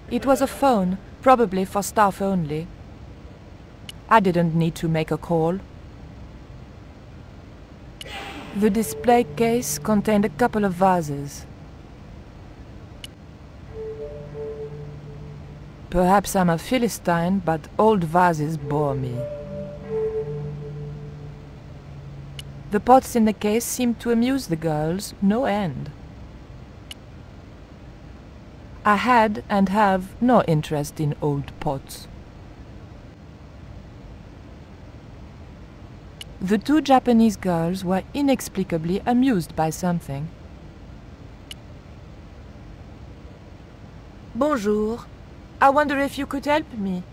It was a phone, probably for staff only. I didn't need to make a call. The display case contained a couple of vases. Perhaps I'm a Philistine, but old vases bore me. The pots in the case seemed to amuse the girls no end. I had and have no interest in old pots. The two Japanese girls were inexplicably amused by something. Bonjour. I wonder if you could help me.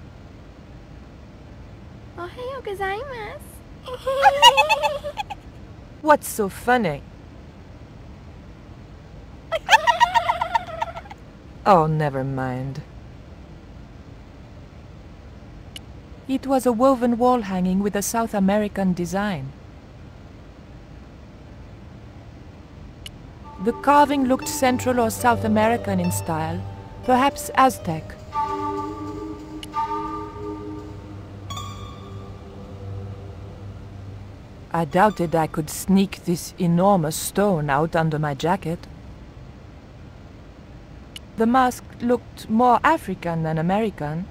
Ohayou gozaimasu. What's so funny? Oh, never mind. It was a woven wall hanging with a South American design. The carving looked Central or South American in style, perhaps Aztec. I doubted I could sneak this enormous stone out under my jacket. The mask looked more African than American.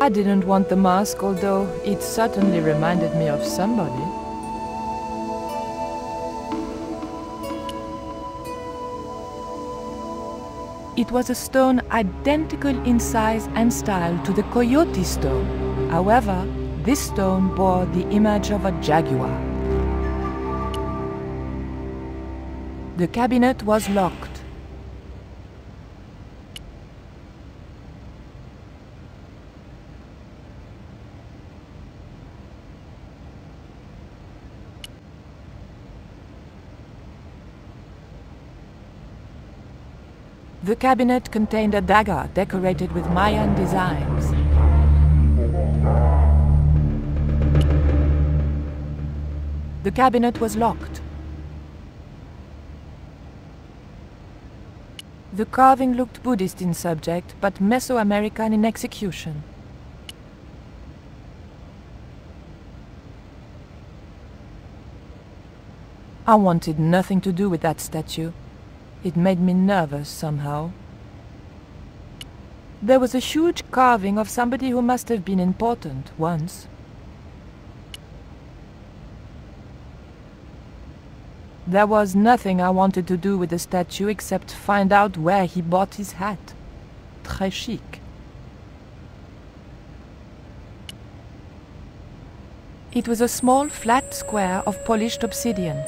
I didn't want the mask, although it certainly reminded me of somebody. It was a stone identical in size and style to the coyote stone. However, this stone bore the image of a jaguar. The cabinet was locked. The cabinet contained a dagger decorated with Mayan designs. The cabinet was locked. The carving looked Buddhist in subject, but Mesoamerican in execution. I wanted nothing to do with that statue. It made me nervous somehow. There was a huge carving of somebody who must have been important once. There was nothing I wanted to do with the statue except find out where he bought his hat. Très chic. It was a small flat square of polished obsidian.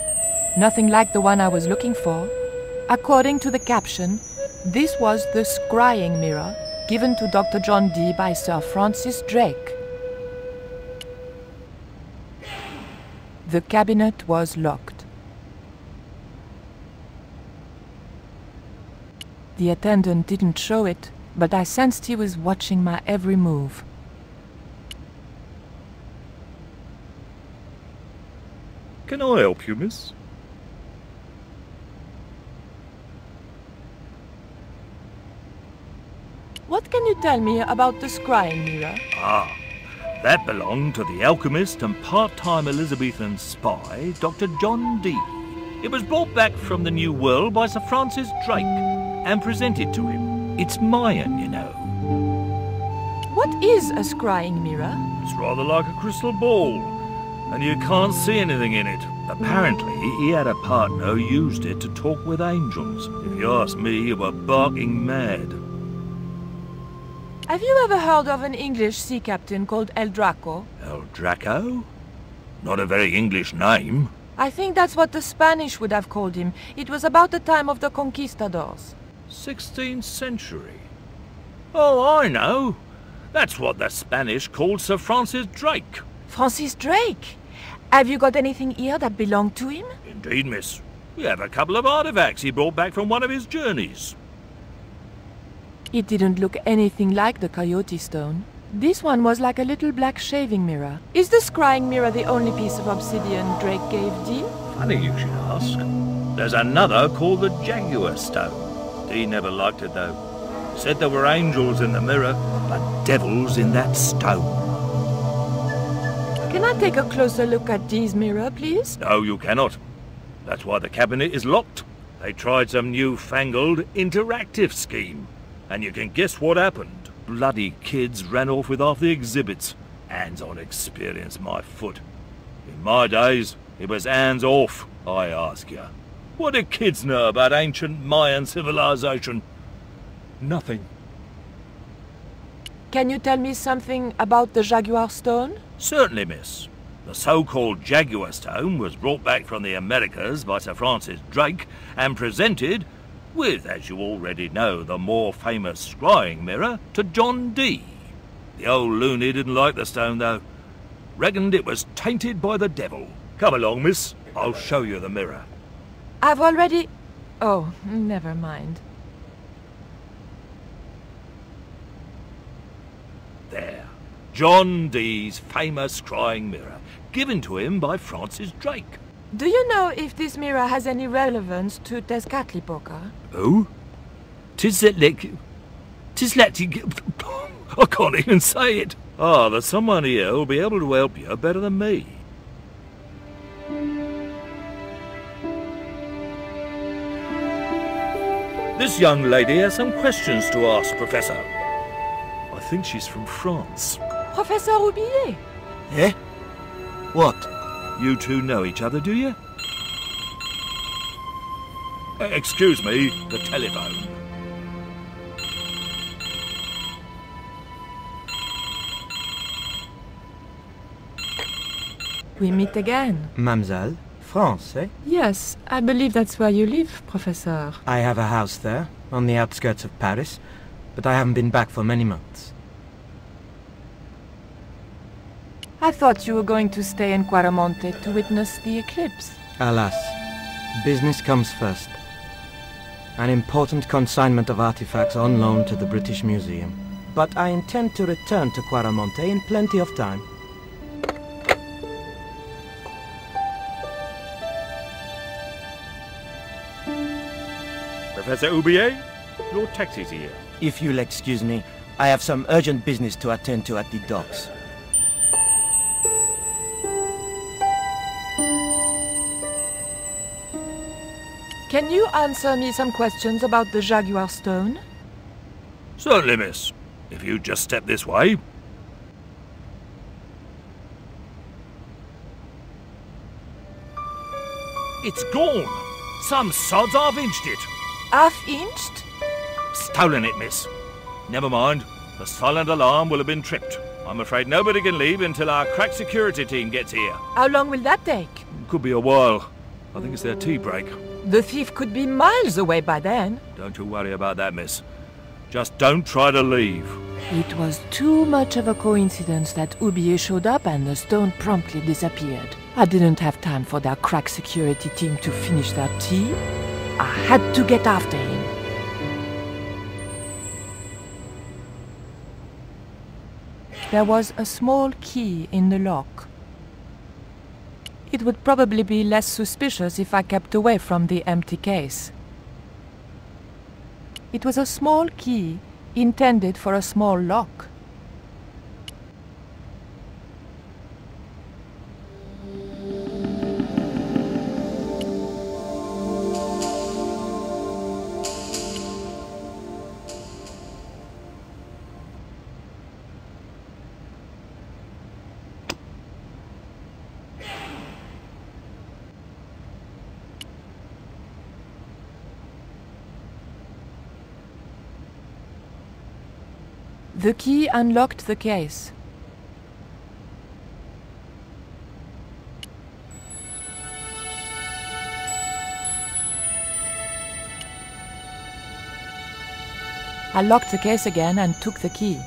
Nothing like the one I was looking for. According to the caption, this was the scrying mirror given to Dr. John Dee by Sir Francis Drake. The cabinet was locked. The attendant didn't show it, but I sensed he was watching my every move. Can I help you, miss? What can you tell me about the scrying mirror? Ah, that belonged to the alchemist and part-time Elizabethan spy, Dr. John Dee. It was brought back from the New World by Sir Francis Drake and presented to him. It's Mayan, you know. What is a scrying mirror? It's rather like a crystal ball, and you can't see anything in it. Apparently, he had a partner who used it to talk with angels. If you ask me, you were barking mad. Have you ever heard of an English sea captain called El Draco? El Draco? Not a very English name. I think that's what the Spanish would have called him. It was about the time of the conquistadors. 16th century. Oh, I know. That's what the Spanish called Sir Francis Drake. Francis Drake? Have you got anything here that belonged to him? Indeed, miss. We have a couple of artifacts he brought back from one of his journeys. It didn't look anything like the coyote stone. This one was like a little black shaving mirror. Is the scrying mirror the only piece of obsidian Drake gave Dee? Funny you should ask. There's another called the Jaguar Stone. Dee never liked it though. Said there were angels in the mirror, but devils in that stone. Can I take a closer look at Dee's mirror, please? No, you cannot. That's why the cabinet is locked. They tried some newfangled interactive scheme. And you can guess what happened. Bloody kids ran off with half the exhibits. Hands-on experience, my foot. In my days, it was hands off, I ask you. What do kids know about ancient Mayan civilization? Nothing. Can you tell me something about the Jaguar Stone? Certainly, miss. The so-called Jaguar Stone was brought back from the Americas by Sir Francis Drake and presented, with, as you already know, the more famous scrying mirror, to John Dee. The old loony didn't like the stone, though. Reckoned it was tainted by the devil. Come along, miss. I'll show you the mirror. I've already... Oh, never mind. There. John Dee's famous scrying mirror, given to him by Francis Drake. Do you know if this mirror has any relevance to Tezcatlipoca? Oh? Tis like... I can't even say it. Ah, there's someone here who'll be able to help you better than me. This young lady has some questions to ask, Professor. I think she's from France. Professor Roubillet? Eh? What? You two know each other, do you? Excuse me, the telephone. We meet again. Mademoiselle, France, eh? Yes, I believe that's where you live, Professor. I have a house there, on the outskirts of Paris, but I haven't been back for many months. I thought you were going to stay in Quaramonte to witness the eclipse. Alas, business comes first. An important consignment of artifacts on loan to the British Museum. But I intend to return to Quaramonte in plenty of time. Professor Roubillet, your taxi's here. If you'll excuse me, I have some urgent business to attend to at the docks. Can you answer me some questions about the Jaguar Stone? Certainly, miss. If you just step this way. It's gone. Some sods half-inched it. Half-inched? Stolen it, miss. Never mind. The silent alarm will have been tripped. I'm afraid nobody can leave until our crack security team gets here. How long will that take? Could be a while. I think it's their tea break. The thief could be miles away by then. Don't you worry about that, miss. Just don't try to leave. It was too much of a coincidence that Roubillet showed up and the stone promptly disappeared. I didn't have time for their crack security team to finish their tea. I had to get after him. There was a small key in the lock. It would probably be less suspicious if I kept away from the empty case. It was a small key intended for a small lock. The key unlocked the case. I locked the case again and took the key.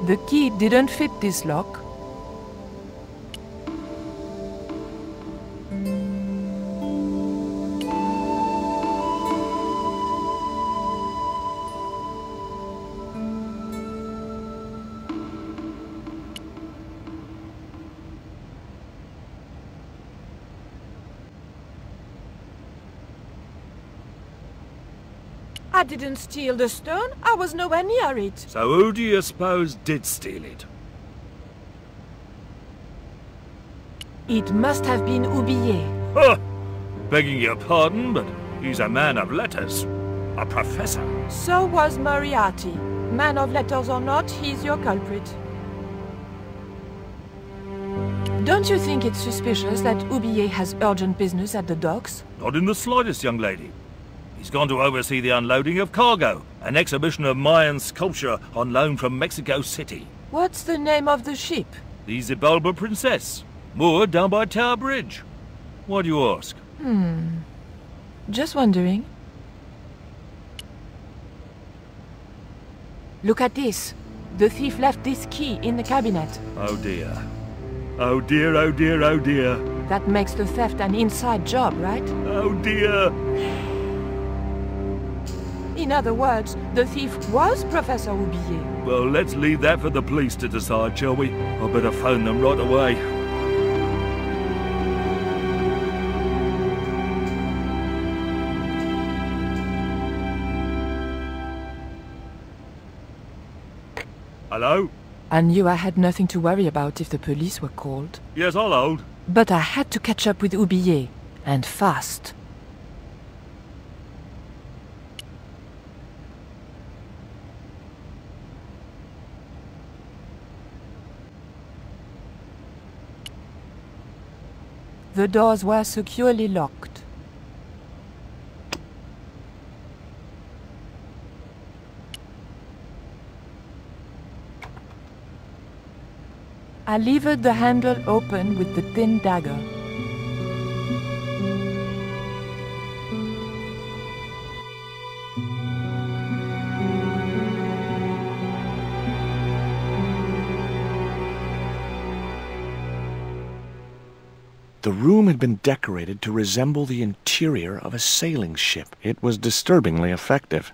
The key didn't fit this lock. I didn't steal the stone. I was nowhere near it. So who do you suppose did steal it? It must have been Oublié. Huh! Begging your pardon, but he's a man of letters. A professor. So was Moriarty. Man of letters or not, he's your culprit. Don't you think it's suspicious that Oublié has urgent business at the docks? Not in the slightest, young lady. He's gone to oversee the unloading of cargo, an exhibition of Mayan sculpture on loan from Mexico City. What's the name of the ship? The Xibalba Princess, moored down by Tower Bridge. Why do you ask? Just wondering. Look at this. The thief left this key in the cabinet. Oh dear. Oh dear, oh dear, oh dear. That makes the theft an inside job, right? Oh dear. In other words, the thief was Professor Oublié. Well, let's leave that for the police to decide, shall we? I better phone them right away. Hello? I knew I had nothing to worry about if the police were called. Yes, I'll hold. But I had to catch up with Oublié, and fast. The doors were securely locked. I levered the handle open with the thin dagger. The room had been decorated to resemble the interior of a sailing ship. It was disturbingly effective.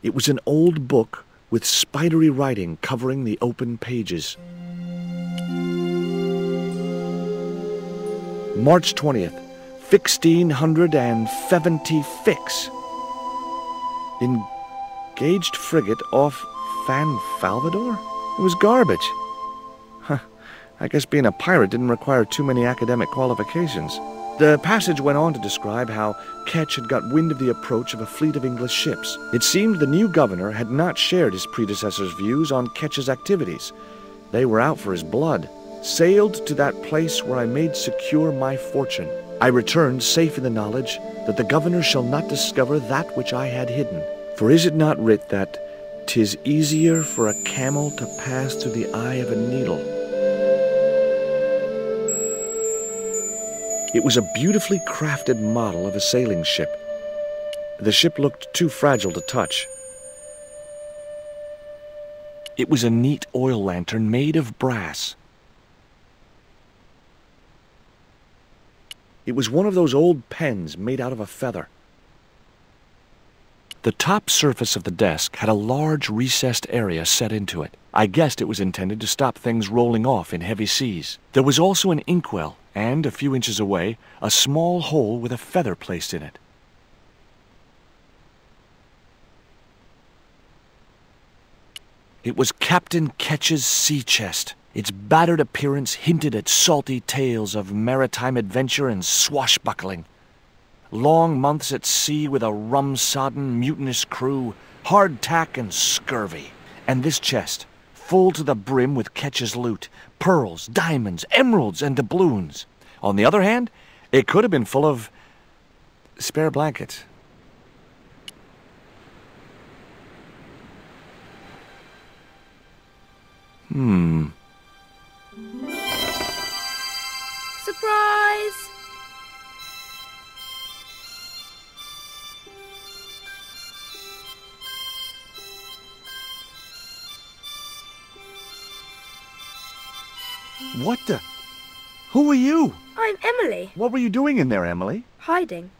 It was an old book with spidery writing covering the open pages. March 20th, 1670 fix. Engaged frigate off San Salvador? It was garbage. Huh. I guess being a pirate didn't require too many academic qualifications. The passage went on to describe how Ketch had got wind of the approach of a fleet of English ships. It seemed the new governor had not shared his predecessor's views on Ketch's activities. They were out for his blood. Sailed to that place where I made secure my fortune. I returned safe in the knowledge that the governor shall not discover that which I had hidden. For is it not writ that 'tis easier for a camel to pass through the eye of a needle? It was a beautifully crafted model of a sailing ship. The ship looked too fragile to touch. It was a neat oil lantern made of brass. It was one of those old pens made out of a feather. The top surface of the desk had a large recessed area set into it. I guessed it was intended to stop things rolling off in heavy seas. There was also an inkwell, and, a few inches away, a small hole with a feather placed in it. It was Captain Ketch's sea chest. Its battered appearance hinted at salty tales of maritime adventure and swashbuckling. Long months at sea with a rum-sodden, mutinous crew, hardtack and scurvy. And this chest, full to the brim with Ketch's loot, pearls, diamonds, emeralds, and doubloons. On the other hand, it could have been full of spare blankets. Surprise! What the? Who are you? I'm Emily. What were you doing in there, Emily? Hiding.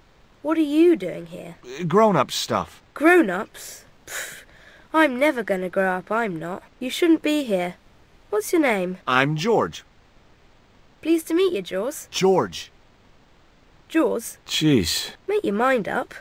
What are you doing here? Grown-up stuff. Grown-ups? Pfft. I'm never gonna grow up, I'm not. You shouldn't be here. What's your name? I'm George. Pleased to meet you, Jaws. George. Jaws? Jeez. Make your mind up.